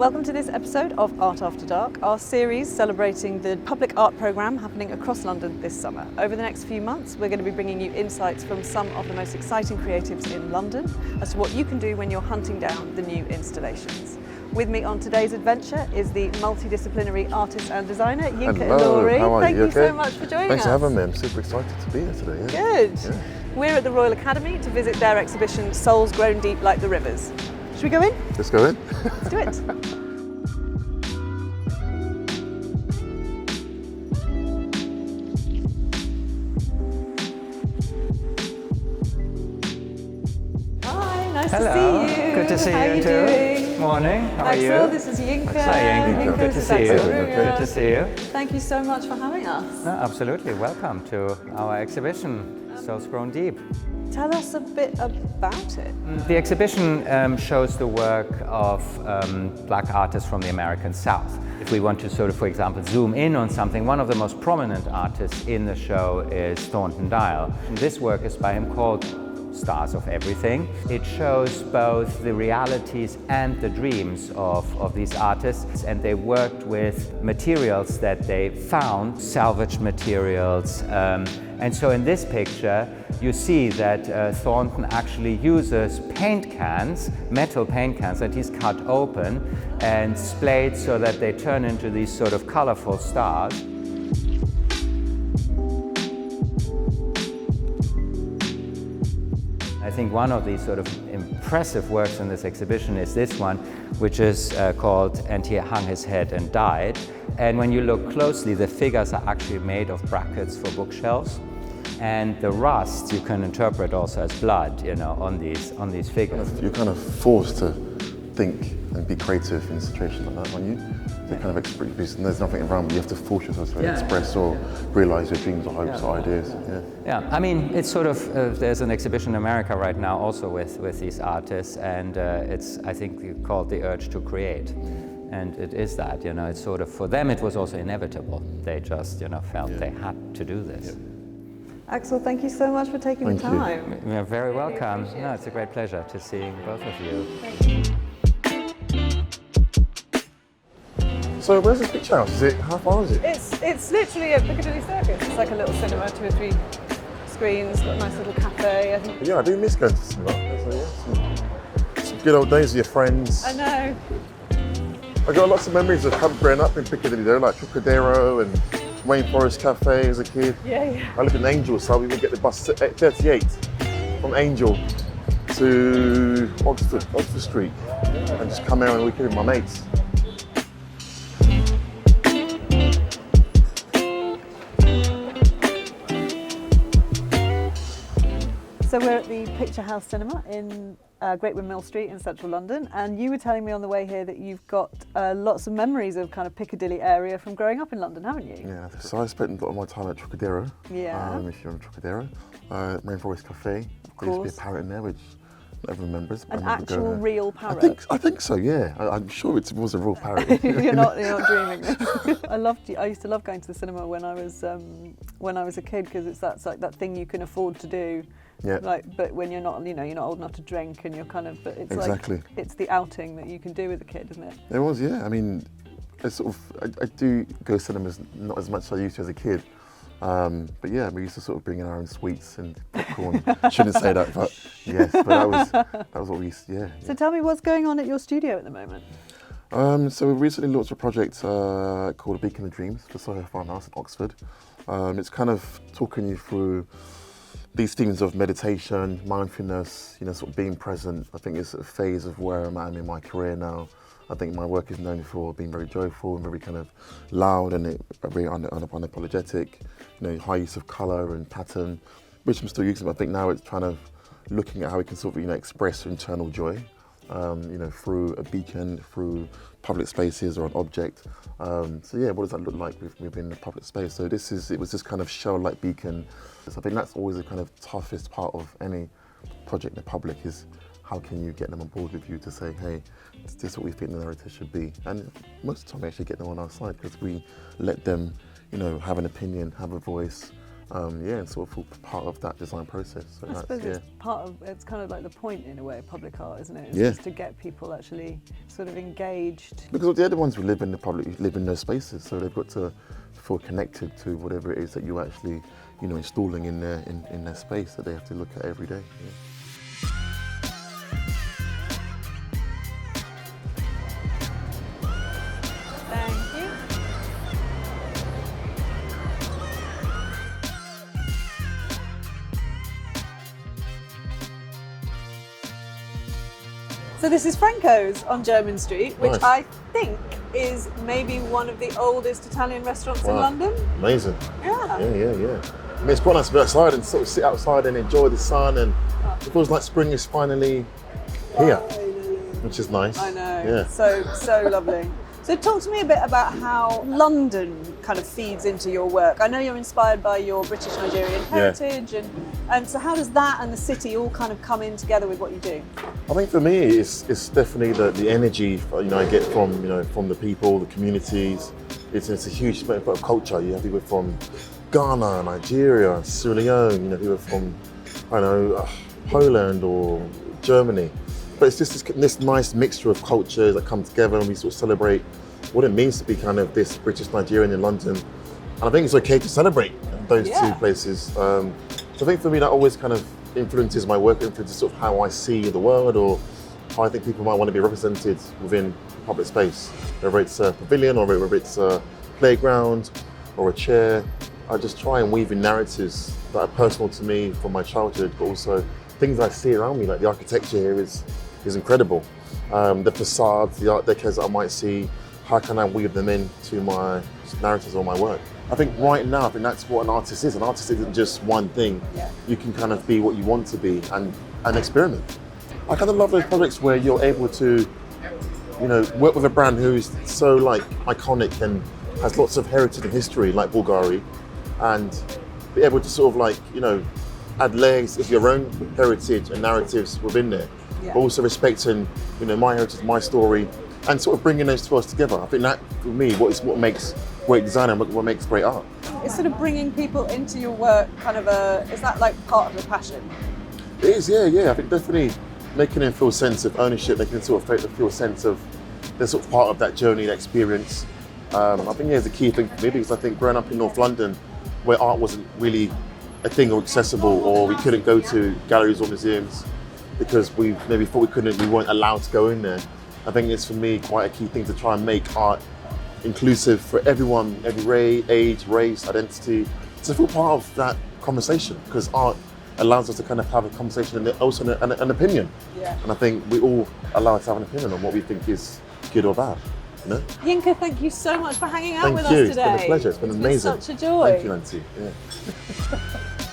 Welcome to this episode of Art After Dark, our series celebrating the public art programme happening across London this summer. Over the next few months, we're going to be bringing you insights from some of the most exciting creatives in London as to what you can do when you're hunting down the new installations. With me on today's adventure is the multidisciplinary artist and designer, Yinka Ilori. How are you? Thank you okay? so much for joining us. Thanks for having me. I'm super excited to be here today. Yeah. Good. Yeah. We're at the Royal Academy to visit their exhibition, Souls Grown Deep Like the Rivers. Should we go in? Let's go in. Let's do it. Hello. To see you. Good to see How you are you too. doing? Morning. How are you? Axel, this is Yinka. Hi, Yinka. Good to see you. Axel. Good to see you. Thank you so much for having us. No, absolutely. Welcome to our exhibition, Souls Grown Deep. Tell us a bit about it. The exhibition shows the work of black artists from the American South. If we want to sort of, for example, zoom in on something, one of the most prominent artists in the show is Thornton Dial. And this work is by him called Stars of Everything. It shows both the realities and the dreams of these artists, and they worked with materials that they found, salvaged materials. And so in this picture, you see that Thornton actually uses paint cans, metal paint cans that he's cut open and splayed so that they turn into these sort of colorful stars. I think one of these sort of impressive works in this exhibition is this one, which is called "And He Hung His Head and Died." And when you look closely, the figures are actually made of brackets for bookshelves. And the rust you can interpret also as blood, you know, on these figures. You're kind of forced to think and be creative in situations like that, aren't you? To kind of express, and there's nothing around, but you have to force yourself to express or realise your dreams or hopes or ideas. Yeah, I mean, it's sort of, there's an exhibition in America right now also with these artists, and it's, I think, called The Urge to Create. And it is that, you know, it's sort of, for them it was also inevitable. They just, you know, felt they had to do this. Axel, thank you so much for taking the time. You're very welcome. No, it's a great pleasure to see both of you. Thank you. So where's this picture house? How far is it? It's literally at Piccadilly Circus. It's like a little cinema, 2 or 3 screens, got a nice little cafe. I think. Yeah, I do miss going to cinema. Some good old days with your friends. I know. I got lots of memories of growing up in Piccadilly though, like Trocadero and Rainforest Cafe as a kid. Yeah. I lived in Angel, so we would get the bus 38 from Angel to Oxford Street, and just come here on the weekend with my mates. So we're at the Picturehouse Cinema in Great Windmill Street in central London, and you were telling me on the way here that you've got lots of memories of kind of Piccadilly area from growing up in London, haven't you? Yeah, so I spent a lot of my time at Trocadero. Yeah. If you're in Trocadero. Rainforest Cafe. There used to be a parrot in there, which not everyone remembers. An actual real parrot? I think so, yeah. I'm sure it was a real parrot. you're not dreaming this. I used to love going to the cinema when I was a kid, because it's like that thing you can afford to do. Yeah. Like, but when you're not, you're not old enough to drink, and you're kind of, but it's exactly. like it's the outing that you can do with a kid, isn't it? It was, yeah. I mean, I do go to cinemas not as much as I used to as a kid. But yeah, we used to sort of bring in our own sweets and popcorn. Shouldn't say that, but yes, but that was what we used to, yeah. So tell me, what's going on at your studio at the moment? So we recently launched a project called A Beacon of Dreams for Soho Farmhouse in Oxford. It's kind of talking you through these themes of meditation, mindfulness, sort of being present. I think it's a phase of where I'm at in my career now. I think my work is known for being very joyful and very kind of loud and very unapologetic, high use of colour and pattern, which I'm still using, but I think now it's kind of looking at how we can sort of, express internal joy, through a beacon, through public spaces or an object. So yeah, what does that look like within the public space? So it was this kind of shell-like beacon. So I think that's always the kind of toughest part of any project in the public is how can you get them on board with you to say, hey, this is what we think the narrative should be. And most of the time we actually get them on our side because we let them, have an opinion, have a voice, and sort of feel part of that design process. So I suppose it's kind of like the point in a way of public art, isn't it? It's just to get people actually sort of engaged. Because they're the ones who live in the public, live in those spaces, so they've got to feel connected to whatever it is that you're actually, installing in their space that they have to look at every day. Yeah. Thank you. So this is Franco's on Jermyn Street, which Nice. I think is maybe one of the oldest Italian restaurants in London. Amazing. Yeah. Yeah. I mean, it's quite nice to be outside and sort of sit outside and enjoy the sun, and it feels like spring is finally here, which is nice. I know. Yeah. So lovely. So talk to me a bit about how London kind of feeds into your work. I know you're inspired by your British Nigerian heritage, and so how does that and the city all kind of come in together with what you do? I think for me, it's definitely the energy I get from the people, the communities. It's a huge spread of culture. You have people from Ghana, Nigeria, Sierra Leone. People from Poland or Germany. But it's just this nice mixture of cultures that come together, and we sort of celebrate what it means to be kind of this British Nigerian in London. And I think it's okay to celebrate those two places. So I think for me that always kind of influences my work, influences sort of how I see the world, or how I think people might want to be represented within public space. Whether it's a pavilion, or whether it's a playground, or a chair. I just try and weave in narratives that are personal to me from my childhood, but also things I see around me, like the architecture here is incredible. The facades, the art decors that I might see, how can I weave them into my narratives or my work? I think right now, that's what an artist is. An artist isn't just one thing. Yeah. You can kind of be what you want to be and experiment. I kind of love those projects where you're able to, work with a brand who's so iconic and has lots of heritage and history, like Bulgari, and be able to sort of add layers of your own heritage and narratives within there. But also respecting, my heritage, my story, and sort of bringing those two us together. I think that, for me, what makes great design and what makes great art. It's sort of bringing people into your work, is that like part of the passion? It is, yeah. I think definitely making them feel a sense of ownership, making them sort of feel a sense of they're sort of part of that journey, that experience. I think it's a key thing for me, because I think growing up in North London, where art wasn't really a thing or accessible, or we couldn't go to galleries or museums because we maybe thought we weren't allowed to go in there. I think it's, for me, quite a key thing to try and make art inclusive for everyone, every age, race, identity, to feel part of that conversation, because art allows us to kind of have a conversation and also an opinion. Yeah. And I think we all allow us to have an opinion on what we think is good or bad. Yinka, thank you so much for hanging out with us today. It's been a pleasure. It's been amazing. Been such a joy. Thank you, Nancy. Yeah.